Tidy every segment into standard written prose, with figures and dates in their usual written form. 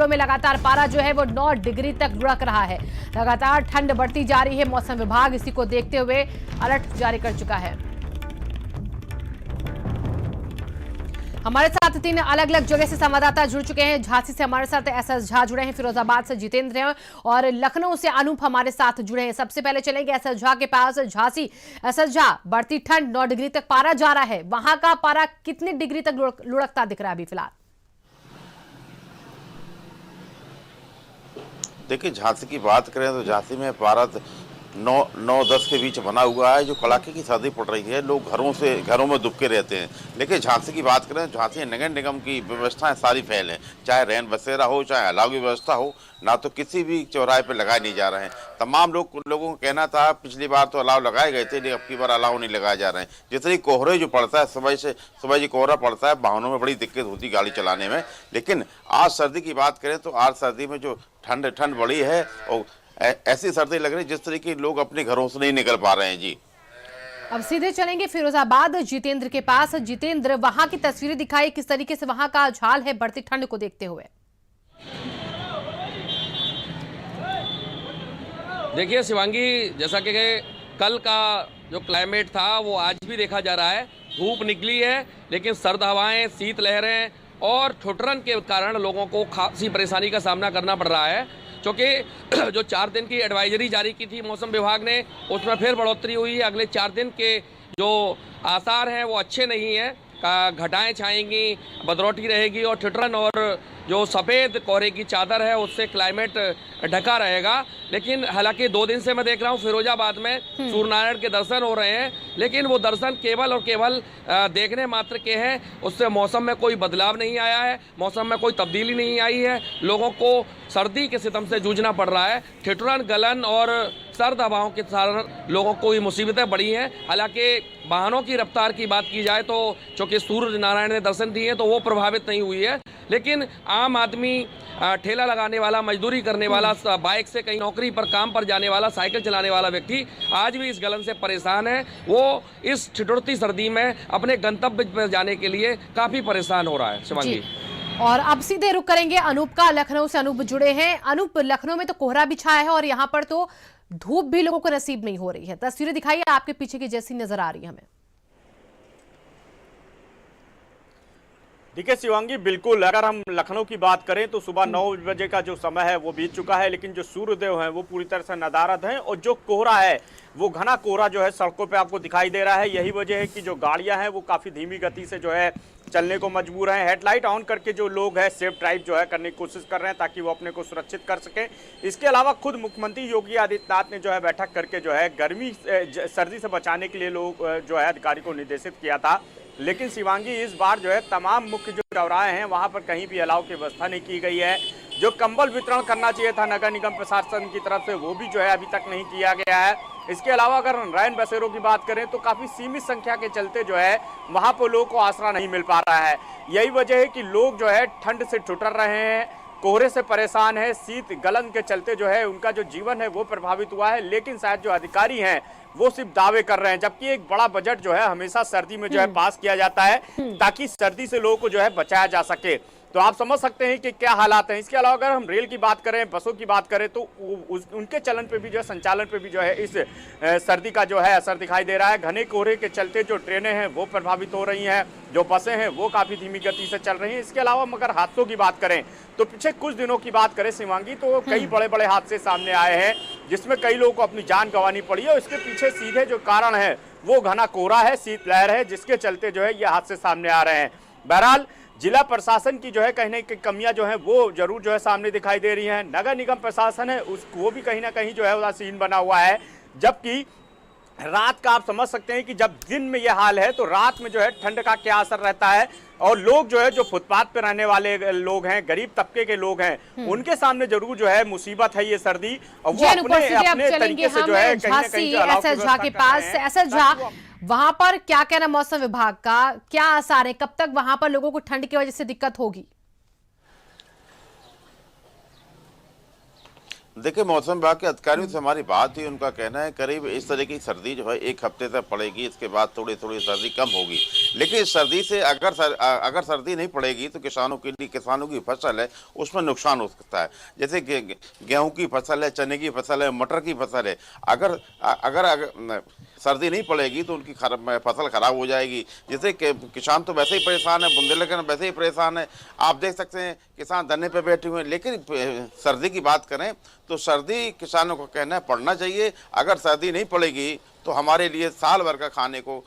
जिलों में लगातार पारा जो है वो 9 डिग्री तक लुढ़क रहा है। लगातार ठंड बढ़ती जा रही है। मौसम विभाग इसी को देखते हुए अलर्ट जारी कर चुका है। हमारे साथ 3 अलग अलग जगह से संवाददाता जुड़ चुके हैं। झांसी से हमारे साथ एसएस झा जुड़े हैं, फिरोजाबाद से जितेंद्र हैं और लखनऊ से अनूप हमारे साथ जुड़े हैं। सबसे पहले चलेंगे एसएस झा के पास। झांसी, एसएस झा, बढ़ती ठंड 9 डिग्री तक पारा जा रहा है, वहां का पारा कितने डिग्री तक लुढ़कता दिख रहा है अभी फिलहाल? देखिए, झांसी की बात करें तो झांसी में पारा 9-10 के बीच बना हुआ है। जो कड़ाके की सर्दी पड़ रही है, लोग घरों में दुबके रहते हैं। लेकिन झांसी की बात करें, झांसी नगर निगम की व्यवस्थाएं सारी फेल हैं। चाहे रैन बसेरा हो, चाहे अलाव की व्यवस्था हो, ना तो किसी भी चौराहे पे लगाए नहीं जा रहे हैं। तमाम लोगों का कहना था पिछली बार तो अलाव लगाए गए थे, लेकिन अब की बार अलाव नहीं लगाए जा रहे हैं। जितनी कोहरे जो पड़ता है, सुबह जी कोहरा पड़ता है, वाहनों में बड़ी दिक्कत होती है गाड़ी चलाने में। लेकिन आज सर्दी की बात करें तो आज सर्दी में जो ठंड बढ़ी है और ऐसी सर्दी लग रही है जिस तरीके लोग अपने घरों से नहीं निकल पा रहे हैं। जी, अब सीधे चलेंगे फिरोजाबाद जितेंद्र के पास। जितेंद्र, वहां की तस्वीरें दिखाई, किस तरीके से वहां का हाल है बढ़ती ठंड को देखते हुए? देखिए शिवांगी, जैसा कि कल का जो क्लाइमेट था वो आज भी देखा जा रहा है। धूप निकली है लेकिन सर्द हवाएं, शीत लहरें और ठुठरन के कारण लोगों को खासी परेशानी का सामना करना पड़ रहा है। क्योंकि जो 4 दिन की एडवाइजरी जारी की थी मौसम विभाग ने, उसमें फिर बढ़ोतरी हुई है। अगले 4 दिन के जो आसार हैं वो अच्छे नहीं हैं। घटाएं छाएंगी, बदरौटी रहेगी और ठिठुरन और जो सफ़ेद कोहरे की चादर है उससे क्लाइमेट ढका रहेगा। लेकिन हालांकि 2 दिन से मैं देख रहा हूँ फिरोजाबाद में सूर्य नारायण के दर्शन हो रहे हैं, लेकिन वो दर्शन केवल और केवल देखने मात्र के हैं। उससे मौसम में कोई बदलाव नहीं आया है, मौसम में कोई तब्दीली नहीं आई है। लोगों को सर्दी के सितम से जूझना पड़ रहा है। ठिठुरन, गलन और सर्द हवाओं के कारण लोगों को ये मुसीबतें बढ़ी हैं। हालांकि वाहनों की रफ्तार की बात की जाए तो चूँकि सूर्य नारायण ने दर्शन दिए तो वो प्रभावित नहीं हुई है। लेकिन आम आदमी, ठेला लगाने वाला, मजदूरी करने वाला, बाइक से कहीं नौकरी पर, काम पर जाने वाला, साइकिल चलाने वाला व्यक्ति आज भी इस गलन से परेशान है। वो इस ठिठुरती सर्दी में अपने गंतव्य पर जाने के लिए काफ़ी परेशान हो रहा है। शिवांगी, और अब सीधे रुक करेंगे अनूप का। लखनऊ से अनूप जुड़े हैं। अनूप, लखनऊ में तो कोहरा भी छाया है और यहाँ पर तो धूप भी लोगों को नसीब नहीं हो रही है। तस्वीरें दिखाइए, आपके पीछे की जैसी नजर आ रही है हमें। देखिए शिवांगी, बिल्कुल अगर हम लखनऊ की बात करें तो सुबह 9 बजे का जो समय है वो बीत चुका है, लेकिन जो सूर्यदेव हैं वो पूरी तरह से नदारद हैं और जो कोहरा है वो घना कोहरा जो है सड़कों पे आपको दिखाई दे रहा है। यही वजह है कि जो गाड़ियां हैं वो काफ़ी धीमी गति से जो है चलने को मजबूर हैं। हेडलाइट ऑन करके जो लोग हैं सेफ ड्राइव जो है करने की कोशिश कर रहे हैं ताकि वो अपने को सुरक्षित कर सकें। इसके अलावा खुद मुख्यमंत्री योगी आदित्यनाथ ने जो है बैठक करके जो है सर्दी से बचाने के लिए लोग जो है अधिकारी को निर्देशित किया था। लेकिन शिवांगी, इस बार जो है तमाम मुख्य जो चौराहे हैं वहां पर कहीं भी अलाव की व्यवस्था नहीं की गई है। जो कंबल वितरण करना चाहिए था नगर निगम प्रशासन की तरफ से वो भी जो है अभी तक नहीं किया गया है। इसके अलावा अगर रैन बसेरों की बात करें तो काफ़ी सीमित संख्या के चलते जो है वहां पर लोगों को आसरा नहीं मिल पा रहा है। यही वजह है कि लोग जो है ठंड से ठुठर रहे हैं, कोहरे से परेशान है, शीत गलन के चलते जो है उनका जो जीवन है वो प्रभावित हुआ है। लेकिन शायद जो अधिकारी हैं वो सिर्फ दावे कर रहे हैं, जबकि एक बड़ा बजट जो है हमेशा सर्दी में जो है पास किया जाता है ताकि सर्दी से लोगों को जो है बचाया जा सके। तो आप समझ सकते हैं कि क्या हालात हैं। इसके अलावा अगर हम रेल की बात करें, बसों की बात करें तो उनके चलन पे भी जो है, संचालन पे भी जो है इस सर्दी का जो है असर दिखाई दे रहा है। घने कोहरे के चलते जो ट्रेनें हैं वो प्रभावित हो रही हैं, जो बसें हैं वो काफ़ी धीमी गति से चल रही हैं। इसके अलावा अगर हादसों की बात करें तो पिछले कुछ दिनों की बात करें शिवांगी तो कई बड़े बड़े हादसे सामने आए हैं जिसमें कई लोगों को अपनी जान गंवानी पड़ी है। इसके पीछे सीधे जो कारण है वो घना कोहरा है, शीतलहर है, जिसके चलते जो है ये हादसे सामने आ रहे हैं। बहरहाल जिला प्रशासन की जो है कहीं ना कहीं कमियां जो है वो जरूर जो है सामने दिखाई दे रही हैं। नगर निगम प्रशासन है वो भी कहीं ना कहीं जो है उदासीन बना हुआ है, जबकि रात का आप समझ सकते हैं कि जब दिन में ये हाल है तो रात में जो है ठंड का क्या असर रहता है। और लोग जो है जो फुटपाथ पे रहने वाले लोग हैं, गरीब तबके के लोग हैं, उनके सामने जरूर जो है मुसीबत है ये सर्दी। और वो अपने तरीके से जो है कहीं ना कहीं एसएस झा के पास। एसएस झा, वहां पर क्या कहना मौसम विभाग का, क्या आसार है, कब तक वहां पर लोगों को ठंड की वजह से दिक्कत होगी? देखिए, मौसम विभाग के अधिकारियों से हमारी बात हुई, उनका कहना है करीब इस तरह की सर्दी जो है 1 हफ्ते तक पड़ेगी, इसके बाद थोड़ी थोड़ी सर्दी कम होगी। लेकिन सर्दी से अगर सर्दी नहीं पड़ेगी तो किसानों के लिए, किसानों की फसल है उसमें नुकसान हो सकता है। जैसे गेहूं की फसल है, चने की फसल है, मटर की फसल है, अगर सर्दी नहीं पड़ेगी तो उनकी फसल खराब हो जाएगी। जैसे किसान तो वैसे ही परेशान है, बुंदेलखंड वैसे ही परेशान है, आप देख सकते हैं किसान धरने पे बैठे हुए हैं। लेकिन सर्दी की बात करें तो सर्दी किसानों को कहना है पड़ना चाहिए। अगर सर्दी नहीं पड़ेगी तो हमारे लिए साल भर का खाने को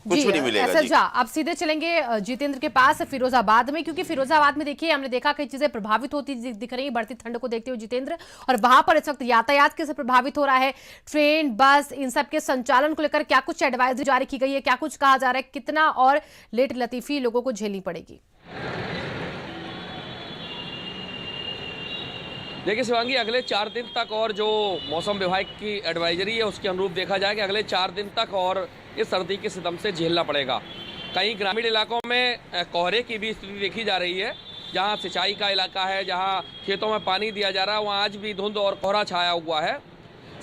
कुछ भी नहीं मिलेगा। जी अब सीधे चलेंगे जितेंद्र के पास फिरोजाबाद में, क्योंकि फिरोजाबाद में देखिए हमने देखा कई चीजें प्रभावित होती दिख रही है बढ़ती ठंड को देखते हुए जितेंद्र, और वहां पर इस वक्त यातायात कैसे प्रभावित हो रहा है, ट्रेन बस इन सब के संचालन को लेकर क्या कुछ एडवाइजरी जारी की गई है, क्या कुछ कहा जा रहा है, कितना और लेट लतीफी लोगों को झेलनी पड़ेगी? देखिए शिवांगी, अगले 4 दिन तक और जो मौसम विभाग की एडवाइजरी है उसके अनुरूप देखा जाए कि अगले 4 दिन तक और इस सर्दी के सितम से झेलना पड़ेगा। कई ग्रामीण इलाकों में कोहरे की भी स्थिति देखी जा रही है। जहां सिंचाई का इलाका है, जहां खेतों में पानी दिया जा रहा है, वहां आज भी धुंध और कोहरा छाया हुआ है।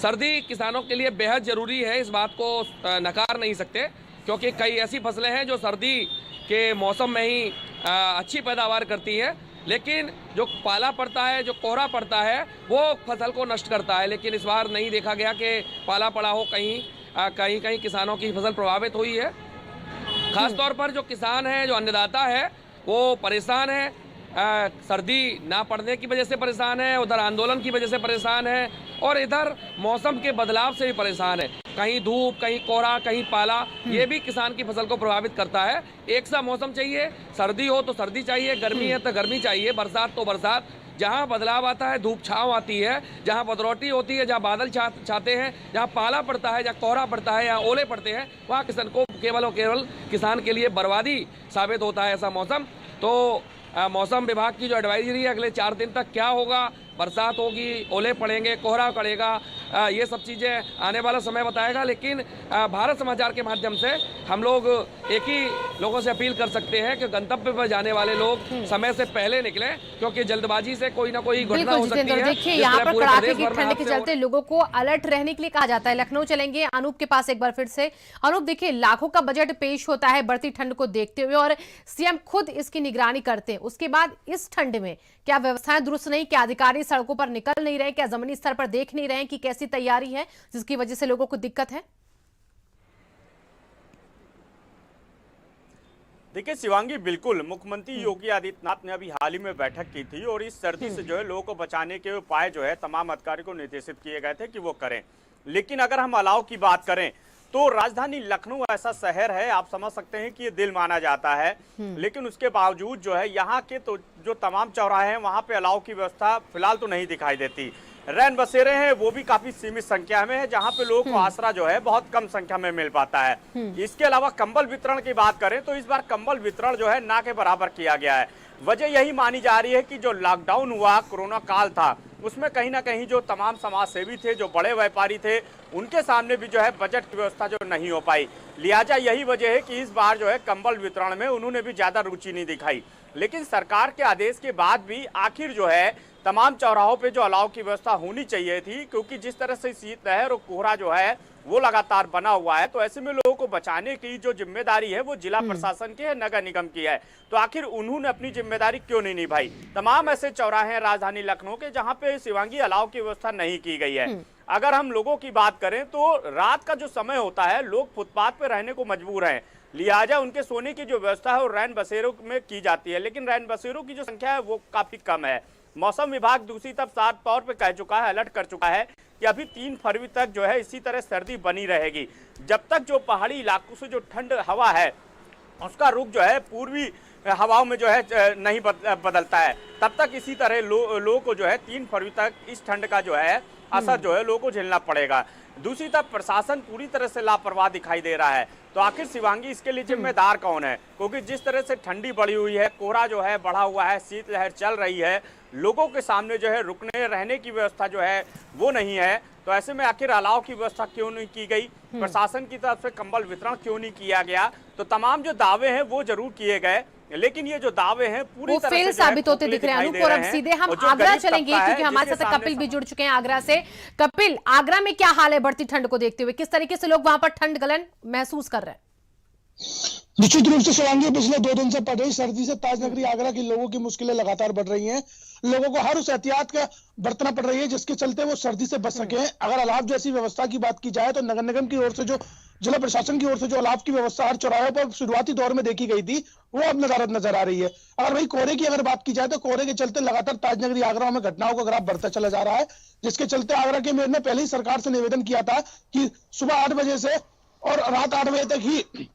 सर्दी किसानों के लिए बेहद ज़रूरी है, इस बात को नकार नहीं सकते, क्योंकि कई ऐसी फसलें हैं जो सर्दी के मौसम में ही अच्छी पैदावार करती हैं। लेकिन जो पाला पड़ता है, जो कोहरा पड़ता है, वो फसल को नष्ट करता है। लेकिन इस बार नहीं देखा गया कि पाला पड़ा हो, कहीं किसानों की फसल प्रभावित हुई है। खास तौर पर जो किसान है, जो अन्नदाता है, वो परेशान है। सर्दी ना पड़ने की वजह से परेशान है, उधर आंदोलन की वजह से परेशान है, और इधर मौसम के बदलाव से भी परेशान है। कहीं धूप, कहीं कोहरा, कहीं पाला, ये भी किसान की फसल को प्रभावित करता है। एक सा मौसम चाहिए, सर्दी हो तो सर्दी चाहिए, गर्मी है तो गर्मी चाहिए, बरसात तो बरसात। जहाँ बदलाव आता है, धूप छाँव आती है, जहाँ बदरौटी होती है, जहाँ बादल छाते हैं, जहाँ पाला पड़ता है, जहाँ कोहरा पड़ता है, जहाँ ओले पड़ते हैं, वहाँ किसान को केवल और केवल किसान के लिए बर्बादी साबित होता है ऐसा मौसम। तो मौसम विभाग की जो एडवाइजरी है, अगले 4 दिन तक क्या होगा, बरसात होगी, ओले पड़ेंगे, कोहरा पड़ेगा, ये सब चीज़ें आने वाला समय बताएगा। लेकिन भारत समाचार के माध्यम से हम लोग एक ही लोगों से अपील कर सकते हैं कि गंतव्य पर जाने वाले लोग समय से पहले निकलें, क्योंकि जल्दबाजी से कोई ना कोई घटना हो सकती है। देखिए यहाँ पर कड़ाके की ठंड के चलते लोगों को अलर्ट रहने के लिए कहा जाता है। लखनऊ चलेंगे अनूप के पास एक बार फिर से। अनूप, देखिए लाखों का बजट पेश होता है बढ़ती ठंड को देखते हुए, और सीएम खुद इसकी निगरानी करते हैं। उसके बाद इस ठंड में क्या व्यवस्थाएं दुरुस्त नहीं, क्या अधिकारी सड़कों पर निकल नहीं रहे, क्या जमीनी स्तर पर देख नहीं रहे कि कैसी तैयारी है, जिसकी वजह से लोगों को दिक्कत है? देखिए शिवांगी, बिल्कुल मुख्यमंत्री योगी आदित्यनाथ ने अभी हाल ही में बैठक की थी, और इस सर्दी से जो है लोगों को बचाने के उपाय जो है तमाम अधिकारियों को निर्देशित किए गए थे कि वो करें। लेकिन अगर हम अलाव की बात करें तो राजधानी लखनऊ ऐसा शहर है, आप समझ सकते हैं कि ये दिल माना जाता है, लेकिन उसके बावजूद जो है यहाँ के तो जो तमाम चौराहे हैं वहाँ पे अलाव की व्यवस्था फिलहाल तो नहीं दिखाई देती। रैन बसेरे हैं वो भी काफी सीमित संख्या में है, जहाँ पे लोगों को आसरा जो है बहुत कम संख्या में मिल पाता है। इसके अलावा कंबल वितरण की बात करें तो इस बार कंबल वितरण जो है ना के बराबर किया गया है। वजह यही मानी जा रही है कि जो लॉकडाउन हुआ, कोरोना काल था, उसमें कहीं ना कहीं जो तमाम समाज सेवी थे, जो बड़े व्यापारी थे, उनके सामने भी जो है बजट की व्यवस्था जो नहीं हो पाई। लिहाजा यही वजह है कि इस बार जो है कंबल वितरण में उन्होंने भी ज्यादा रुचि नहीं दिखाई। लेकिन सरकार के आदेश के बाद भी आखिर जो है तमाम चौराहों पे जो अलाव की व्यवस्था होनी चाहिए थी, क्योंकि जिस तरह से शीतलहर और कोहरा जो है वो लगातार बना हुआ है, तो ऐसे में लोगों को बचाने की जो जिम्मेदारी है वो जिला प्रशासन की है, नगर निगम की है। तो आखिर उन्होंने अपनी जिम्मेदारी क्यों नहीं निभाई? तमाम ऐसे चौराहे हैं राजधानी लखनऊ के जहां पे शिवांगी अलाव की व्यवस्था नहीं की गई है। अगर हम लोगों की बात करें तो रात का जो समय होता है लोग फुटपाथ पे रहने को मजबूर हैं, लिहाजा उनके सोने की जो व्यवस्था है वो रैन बसेरों में की जाती है, लेकिन रैन बसेरों की जो संख्या है वो काफी कम है। मौसम विभाग दूसरी तरफ साफ तौर पे कह चुका है, अलर्ट कर चुका है कि अभी 3 फरवरी तक जो है इसी तरह सर्दी बनी रहेगी। जब तक जो पहाड़ी इलाकों से जो ठंड हवा है उसका रुख जो है पूर्वी हवाओं में जो है नहीं बदलता है, तब तक इसी तरह लोगों को जो है 3 फरवरी तक इस ठंड का जो है असर जो है लोगों को झेलना पड़ेगा। दूसरी तरफ प्रशासन पूरी तरह से लापरवाह दिखाई दे रहा है। तो आखिर शिवांगी इसके लिए जिम्मेदार कौन है? क्योंकि जिस तरह से ठंडी बढ़ी हुई है, कोहरा जो है बढ़ा हुआ है, शीतलहर चल रही है, लोगों के सामने जो है रुकने रहने की व्यवस्था जो है वो नहीं है। तो ऐसे में आखिर अलाव की व्यवस्था क्यों नहीं की गई? प्रशासन की तरफ से कंबल वितरण क्यों नहीं किया गया? तो तमाम जो दावे हैं वो जरूर किए गए, लेकिन ये जो दावे हैं पूरी तरह से साबित होते दिख रहे हैं। अनूप, और अब सीधे हम आगरा चलेंगे क्योंकि हमारे साथ कपिल भी जुड़ चुके हैं आगरा से। कपिल, आगरा में क्या हाल है बढ़ती ठंड को देखते हुए? किस तरीके से लोग वहां पर ठंड गलन महसूस कर रहे हैं? निश्चित रूप से शिवांगी, पिछले 2 दिन से पड़ रही सर्दी से ताजनगरी आगरा के लोगों की मुश्किलें लगातार बढ़ रही हैं। लोगों को हर उस एहतियात का बरतना पड़ रही है जिसके चलते वो सर्दी से बच सके। अगर अलाव जैसी व्यवस्था की बात की जाए तो नगर निगम की ओर से जो जिला प्रशासन की ओर से जो अलाव की व्यवस्था हर चौराहे पर शुरुआती दौर में देखी गई थी, वो अब नजर आ रही है। अगर वही कोहरे की अगर बात की जाए तो कोहरे के चलते लगातार ताजनगरी आगरा में घटनाओं का ग्राफ बढ़ता चला जा रहा है, जिसके चलते आगरा के मेयर ने पहले ही सरकार से निवेदन किया था कि सुबह 8 बजे से और रात 8 बजे तक ही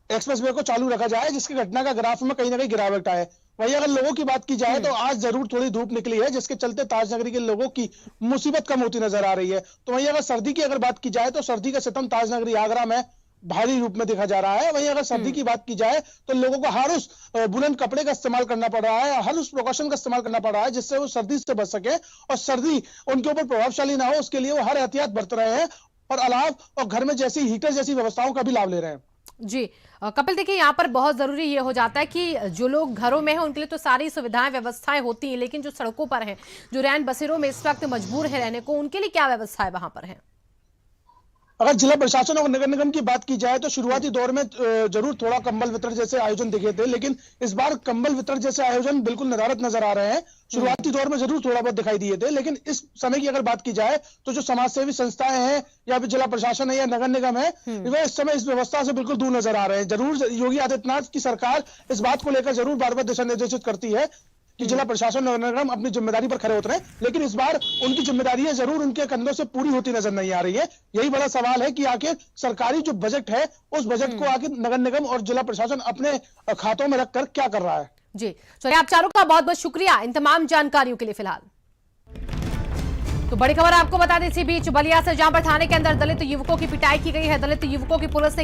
एक्सप्रेसवे को चालू रखा जाए, जिसकी घटना का ग्राफ में कहीं ना कहीं गिरावट आए। वहीं अगर लोगों की बात की जाए तो आज जरूर थोड़ी धूप निकली है, जिसके चलते ताजनगरी के लोगों की मुसीबत कम होती नजर आ रही है। तो वहीं अगर सर्दी की अगर बात की जाए तो सर्दी का सितम ताजनगरी आगरा में भारी रूप में देखा जा रहा है। वहीं अगर सर्दी की बात की जाए तो लोगों को हर उस बुलंद कपड़े का इस्तेमाल करना पड़ रहा है, हर उस प्रिकॉशन का इस्तेमाल करना पड़ रहा है जिससे वो सर्दी से बच सके और सर्दी उनके ऊपर प्रभावशाली ना हो, उसके लिए वो हर एहतियात बरत रहे हैं और अलाव और घर में जैसी हीटर जैसी व्यवस्थाओं का भी लाभ ले रहे हैं। जी कपिल, देखिए यहाँ पर बहुत जरूरी ये हो जाता है कि जो लोग घरों में हैं उनके लिए तो सारी सुविधाएं व्यवस्थाएं होती हैं, लेकिन जो सड़कों पर हैं, जो रैन बसेरों में इस वक्त मजबूर है रहने को, उनके लिए क्या व्यवस्थाएं वहां पर हैं? अगर जिला प्रशासन और नगर निगम की बात की जाए तो शुरुआती दौर में जरूर थोड़ा कंबल वितरण जैसे आयोजन दिखे थे, लेकिन इस बार कंबल वितरण जैसे आयोजन बिल्कुल नदारद नजर आ रहे हैं। शुरुआती दौर में जरूर थोड़ा बहुत दिखाई दिए थे, लेकिन इस समय की अगर बात की जाए तो जो समाजसेवी संस्थाएं हैं या फिर जिला प्रशासन है या नगर निगम है, वे इस समय इस व्यवस्था से बिल्कुल दूर नजर आ रहे हैं। जरूर योगी आदित्यनाथ की सरकार इस बात को लेकर जरूर बार बार दिशा निर्देशित करती है कि जिला प्रशासन और नगर निगम अपनी जिम्मेदारी पर खड़े उतरे, लेकिन इस बार उनकी जिम्मेदारियां जरूर उनके कंधों से पूरी होती नजर नहीं आ रही है। यही बड़ा सवाल है कि आखिर सरकारी जो बजट है उस बजट को आखिर नगर निगम और जिला प्रशासन अपने खातों में रखकर क्या कर रहा है। जी चलिए, आप चारों का बहुत बहुत शुक्रिया इन तमाम जानकारियों के लिए। फिलहाल तो बड़ी खबर आपको बता दें, इसी बीच बलिया से जहां पर थाने के अंदर दलित युवकों की पिटाई की गई है, दलित युवकों की पुलिस ने